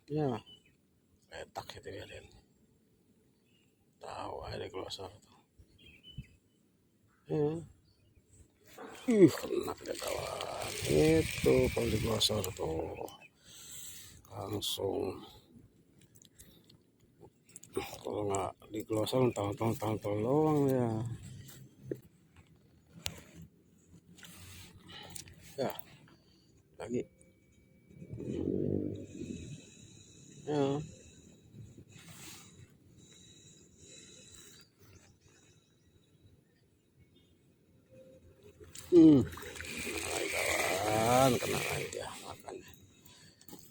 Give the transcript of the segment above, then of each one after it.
Ya, letak itu kalian. Tahu ada glosor tuh. Ya. Kena deh kawan. Itu kalau di glosor tuh langsung. Kalau nggak di glosor tahun-tahun doang ya. Ya, lagi. Ya. Kena lagi kawan, kena lagi ya makannya.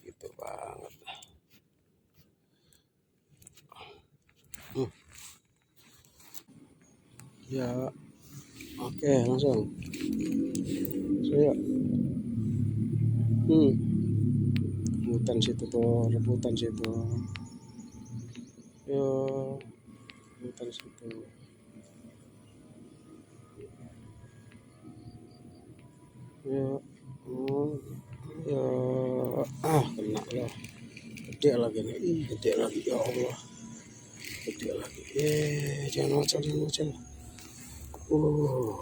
Gitu banget. Ya, oke langsung. Saya, rebutan situ tuh, rebutan situ. Yo, rebutan situ. Ya, ya, kena loh. Gede lagi nih, gede lagi ya Allah, gede lagi. Jangan macam, jangan macam. Uh,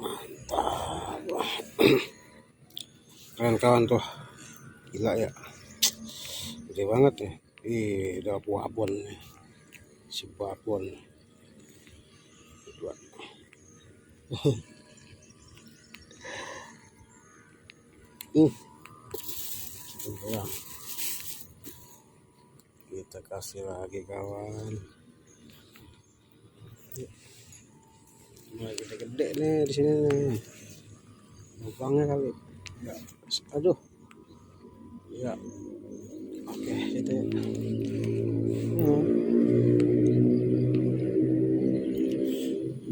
Mantap. Keren kawan tuh, gila ya, gede banget ya. Udah babon nih, si babon. Dua. Doang. Kita kasih lagi kawan. Mulai gede-gede nih di sini nih. Lubangnya kali. Ya. Aduh. Ya. Oke, itu ya.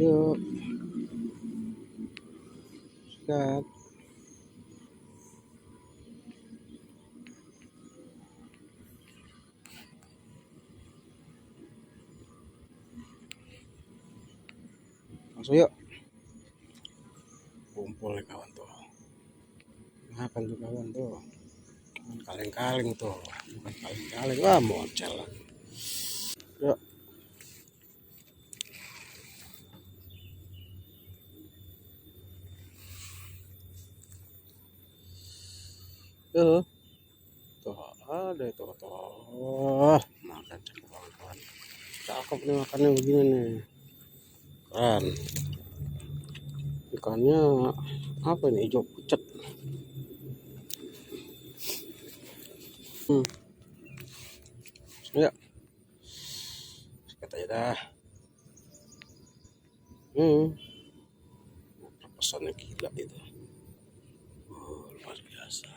Yuk, sikat. Masuk yuk. Kumpul nih kawan tuh. Makan tuh kawan tuh. Kaleng-kaleng tuh. Bukan kaleng-kaleng. Wah, mocel lagi. Yuk. Yuk. Tuh, ada itu tuh. Makan cakep banget kawan. Cakep nih makannya begini nih. Keren. Ikannya apa ini, hijau pucat. Ya, sikat aja dah. Pesannya gila itu. Luar biasa.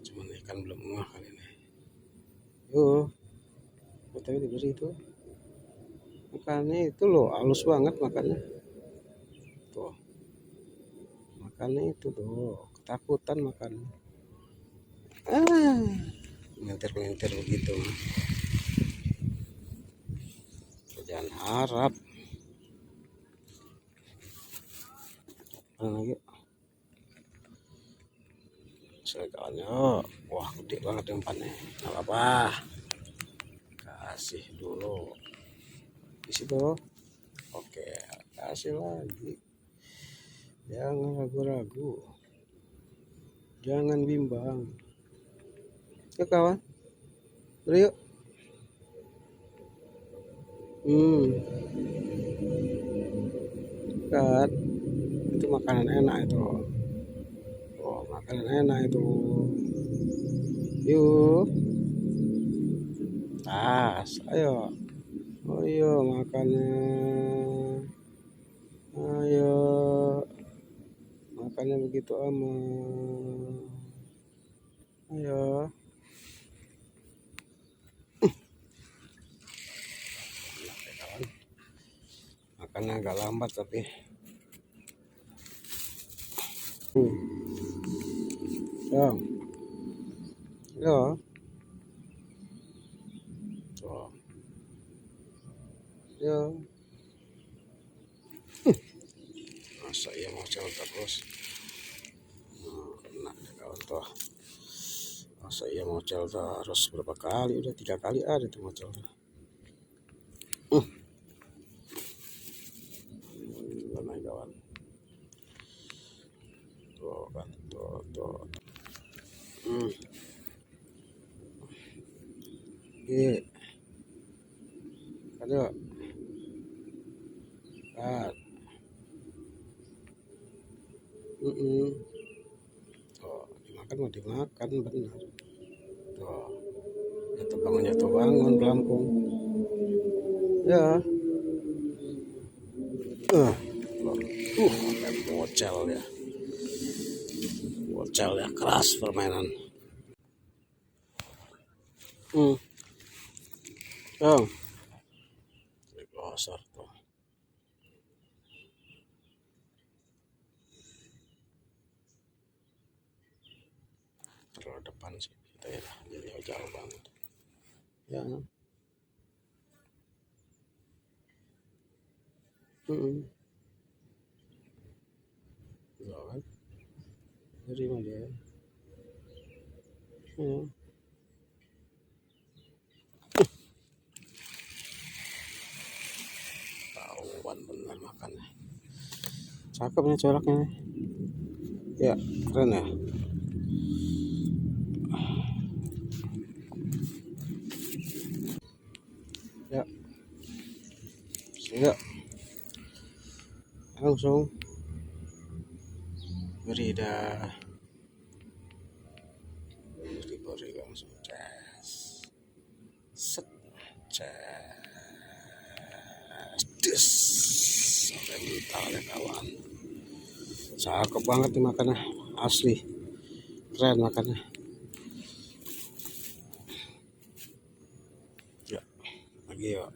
Cuman ikan belum ngeh kali ini. Yuk, tapi diberi itu. Makannya itu loh, halus banget makannya. Tuh, makannya itu tuh, ketakutan makannya. Ngintir-ngintir begitu. Jangan harap. Mana lagi? Kawannya, wah gede banget umpannya. Nggak apa-apa. Kasih dulu. Di situ. Oke, kasih lagi. Jangan ragu-ragu. Jangan bimbang. Yuk kawan. Beri yuk. Kan itu makanan enak itu. Oh, makanan enak itu. Yuk. Tas, ayo. Oh iya makannya. Ayo. Makannya begitu aman. Ayo. Makannya agak lambat tapi. Ya. Ya. Tuh. Ya. Masa iya mau terus. Kena deh kawan tuh. Masa iya mocel terus berapa kali, udah 3 kali ada tuh mocel tuh. Gimana kawan, tuh kan, tuh. Iya, ada kan. Tuh dimakan mau dimakan bener. Tuh jatuh bangun pelampung ya. Kayak bocel ya, keras permainan. Oh, digosor tuh. Terlalu depan sih kita ya, jadi jauh banget ya. Kan terima dia ya. Tahuan bener makannya, cakep nih coraknya ya, keren ya. Ya sehingga langsung beri langsung set des sampai mental ya kawan. Cakep banget nih makannya, asli keren makannya ya. Lagi yuk,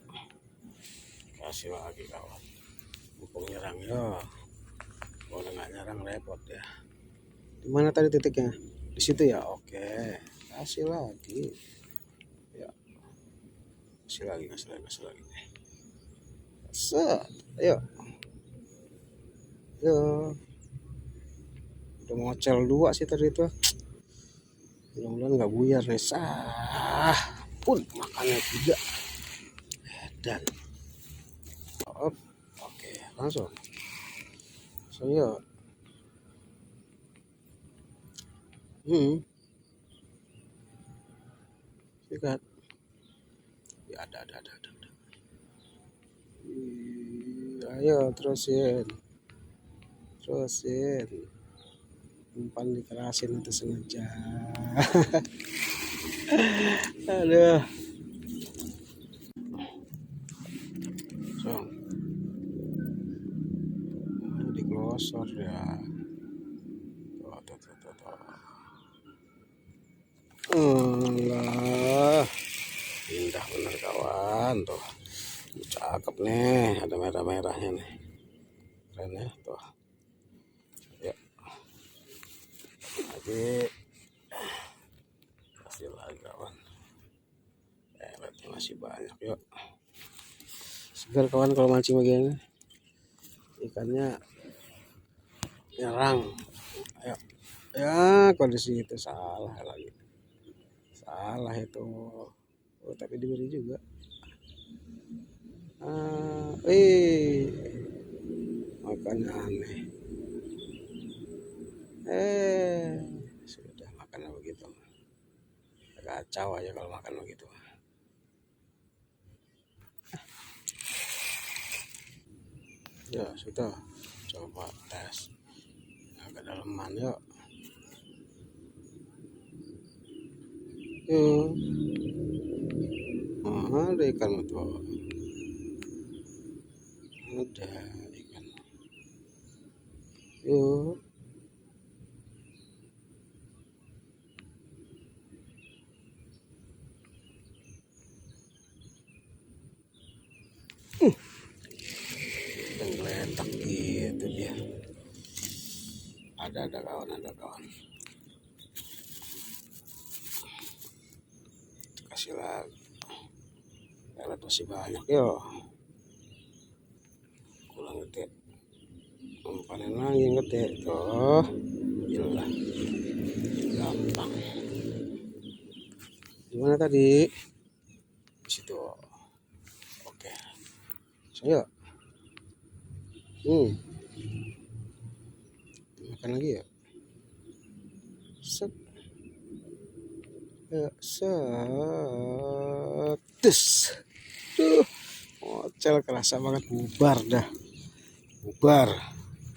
kasih lagi kawan, mumpung nyerang ya. Kalau nggak nyerang repot ya. Dimana tadi titiknya? Di situ ya, oke, kasih lagi ya, kasih lagi set. Ayo udah mocel 2 sih tadi itu, mudah-mudahan nggak buyar nih. Pun makannya 3 dan oke langsung saya sikat ya. Ada. Ayo terusin umpan dikerasin itu sengaja. Aduh, so diglosor ya. Allah, indah bener kawan tuh, cakep nih, ada merah-merahnya nih, keren ya tuh ya. Lagi kasih lagi kawan, berarti masih banyak. Yuk segar kawan kalau mancing begini, ikannya nyerang. Ayo ya, kondisi itu salah itu. Tapi diberi juga. Makannya aneh. Sudah makannya begitu, kacau aja kalau makan begitu. Ya sudah, coba tes agak daleman yuk. Ada ikan tuh, ada ikan. Yuk dan geletak gitu dia. Ada kawan, kasih lagi. Lelet masih banyak yuk, kurang gede, panen lagi gede tuh, gila gampang. Di mana tadi? Di situ. Oke. Saya. Makan lagi ya. Set. Ya, set. Tus. Tuh. Ocel kerasa banget, bubar dah. Bubar.